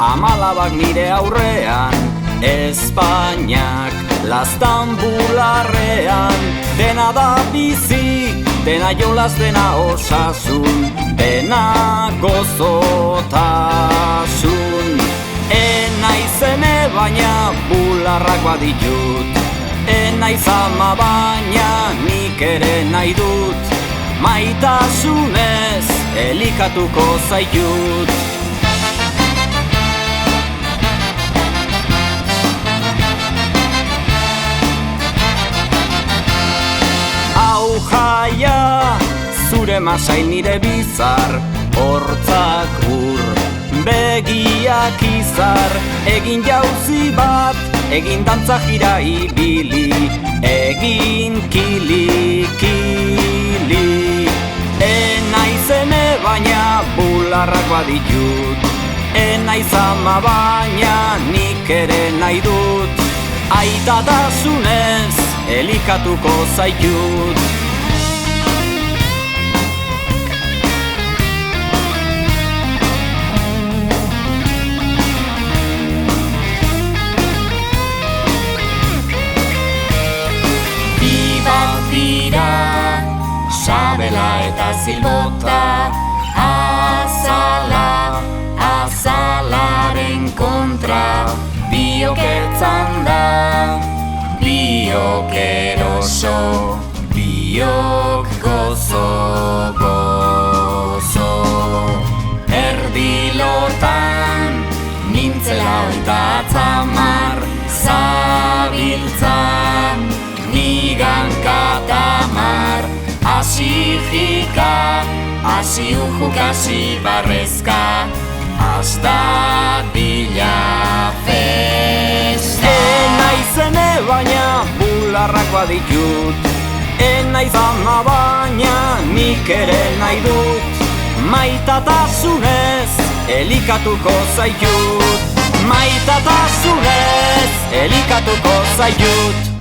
Amalabak nire aurrean, Espainiak lastan bularrean. Dena da bizi, dena jolas, dena osasun, dena gozotasun. Enaiz eme baina bularrak baditut, enaiz ama baina nik ere nahi dut, maitasunez elikatuko zaitut. Hau jaia, zure masai nire bizar, hortzak ur, begiak izar. Egin jauzi bat, egin dantza jira ibili, egin kili, kili. Enaiz eme baina bularrak baditut, enaiz ama baina nik ere nahi dut, aitatasunez elikatuko zaitut. Dira, sabela eta zilbota, azala, azalaren kontra. Biok etzanda, biok eroso, biok gozo, gozo. Erdilotan, nintzela eta atzamar, zabiltza, nigan katamar. Asi jika, asi ujuk, asi barrezka, hasta bila festa. Enaiz eme baina bularrak baditut, enaiz ama baina nik ere nahi dut, maitatasunez elikatuko zaitut, maitatasunez elikatuko zaitut.